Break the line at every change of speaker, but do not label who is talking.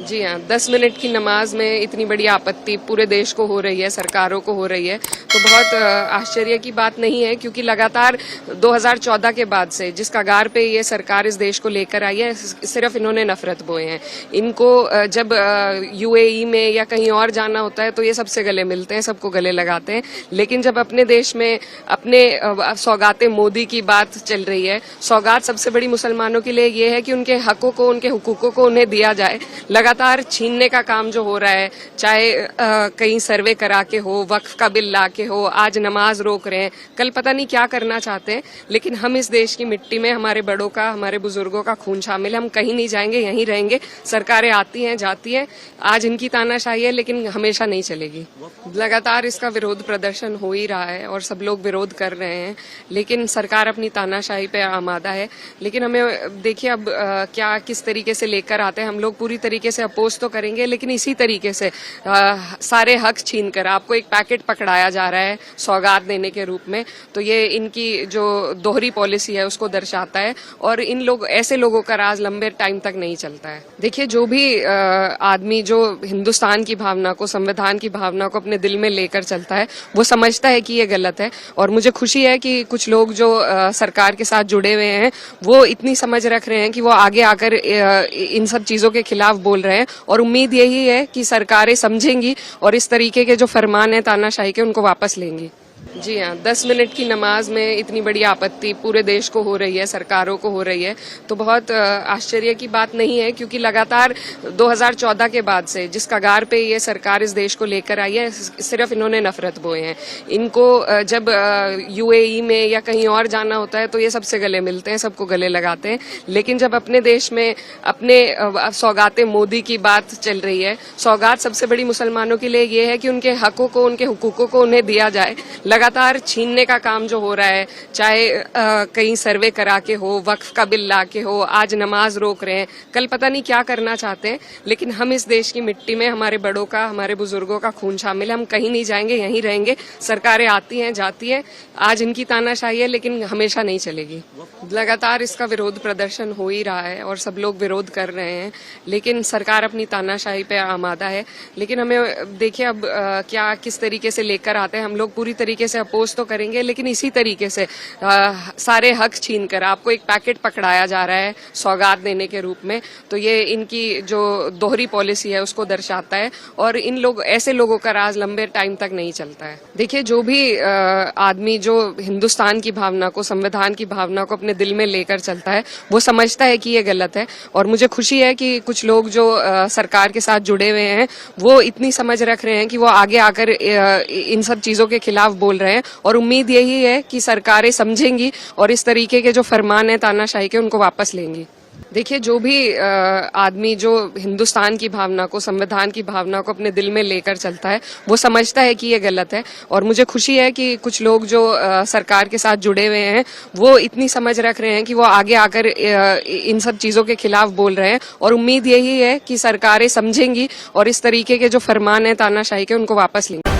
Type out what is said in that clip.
जी हाँ, 10 मिनट की नमाज में इतनी बड़ी आपत्ति पूरे देश को हो रही है, सरकारों को हो रही है, तो बहुत आश्चर्य की बात नहीं है, क्योंकि लगातार 2014 के बाद से जिस कगार पे ये सरकार इस देश को लेकर आई है, सिर्फ इन्होंने नफरत बोए हैं। इनको जब यूएई में या कहीं और जाना होता है तो ये सबसे गले मिलते हैं, सबको गले लगाते हैं, लेकिन जब अपने देश में अपने सौगाते मोदी की बात चल रही है, सौगात सबसे बड़ी मुसलमानों के लिए ये है कि उनके हकों को, उनके हुकूकों को उन्हें दिया जाए। लगातार छीनने का काम जो हो रहा है, चाहे कहीं सर्वे करा के हो, वक्फ का बिल ला के हो, आज नमाज रोक रहे हैं, कल पता नहीं क्या करना चाहते हैं, लेकिन हम इस देश की मिट्टी में हमारे बड़ों का, हमारे बुजुर्गों का खून शामिल है। हम कहीं नहीं जाएंगे, यहीं रहेंगे। सरकारें आती हैं, जाती हैं, आज इनकी तानाशाही है, लेकिन हमेशा नहीं चलेगी। लगातार इसका विरोध प्रदर्शन हो ही रहा है और सब लोग विरोध कर रहे हैं, लेकिन सरकार अपनी तानाशाही पे आमादा है। लेकिन हमें देखिए अब क्या किस तरीके से लेकर आते हैं। हम लोग पूरी तरीके से अपोज तो करेंगे, लेकिन इसी तरीके से सारे हक छीन कर आपको एक पैकेट पकड़ाया जा रहा है सौगात देने के रूप में, तो ये इनकी जो दोहरी पॉलिसी है उसको दर्शाता है, और इन लोग ऐसे लोगों का राज लंबे टाइम तक नहीं चलता है। देखिए, जो भी आदमी जो हिंदुस्तान की भावना को, संविधान की भावना को अपने दिल में लेकर चलता है, वो समझता है कि ये गलत है। और मुझे खुशी है कि कुछ लोग जो सरकार के साथ जुड़े हुए हैं वो इतनी समझ रख रहे हैं कि वो आगे आकर इन सब चीजों के खिलाफ बोल रहे हैं, और उम्मीद यही है कि सरकारें समझेंगी और इस तरीके के जो फरमान है तानाशाही के, उनको वापस लेंगी। जी हाँ, 10 मिनट की नमाज में इतनी बड़ी आपत्ति पूरे देश को हो रही है, सरकारों को हो रही है, तो बहुत आश्चर्य की बात नहीं है, क्योंकि लगातार 2014 के बाद से जिस कगार पे ये सरकार इस देश को लेकर आई है, सिर्फ इन्होंने नफरत बोए हैं। इनको जब यूएई में या कहीं और जाना होता है तो ये सबसे गले मिलते हैं, सबको गले लगाते हैं, लेकिन जब अपने देश में अपने सौगाते मोदी की बात चल रही है, सौगात सबसे बड़ी मुसलमानों के लिए ये है कि उनके हकों को, उनके हुकूकों को उन्हें दिया जाए। लगातार छीनने का काम जो हो रहा है, चाहे कहीं सर्वे करा के हो, वक्फ का बिल ला के हो, आज नमाज रोक रहे हैं, कल पता नहीं क्या करना चाहते हैं, लेकिन हम इस देश की मिट्टी में हमारे बड़ों का, हमारे बुजुर्गों का खून शामिल है। हम कहीं नहीं जाएंगे, यहीं रहेंगे। सरकारें आती हैं, जाती हैं, आज इनकी तानाशाही है, लेकिन हमेशा नहीं चलेगी। लगातार इसका विरोध प्रदर्शन हो ही रहा है और सब लोग विरोध कर रहे हैं, लेकिन सरकार अपनी तानाशाही पे आमादा है। लेकिन हमें देखिए अब क्या किस तरीके से लेकर आते हैं। हम लोग पूरी तरीके से अपोज तो करेंगे, लेकिन इसी तरीके से सारे हक छीन कर आपको एक पैकेट पकड़ाया जा रहा है सौगात देने के रूप में, तो ये इनकी जो दोहरी पॉलिसी है उसको दर्शाता है, और इन लोग ऐसे लोगों का राज लंबे टाइम तक नहीं चलता है। देखिए, जो भी आदमी जो हिंदुस्तान की भावना को, संविधान की भावना को अपने दिल में लेकर चलता है, वो समझता है कि ये गलत है। और मुझे खुशी है कि कुछ लोग जो सरकार के साथ जुड़े हुए हैं वो इतनी समझ रख रहे हैं कि वो आगे आकर इन सब चीजों के खिलाफ बोल रहे हैं, और उम्मीद यही है कि सरकारें समझेंगी और इस तरीके के जो फरमान है तानाशाही के, उनको वापस लेंगी। देखिए, जो भी आदमी जो हिंदुस्तान की भावना को, संविधान की भावना को अपने दिल में लेकर चलता है, वो समझता है कि ये गलत है। और मुझे खुशी है कि कुछ लोग जो सरकार के साथ जुड़े हुए हैं वो इतनी समझ रख रहे हैं कि वो आगे आकर इन सब चीजों के खिलाफ बोल रहे हैं, और उम्मीद यही है कि सरकारें समझेंगी और इस तरीके के जो फरमान है तानाशाही के, उनको वापस लेंगी।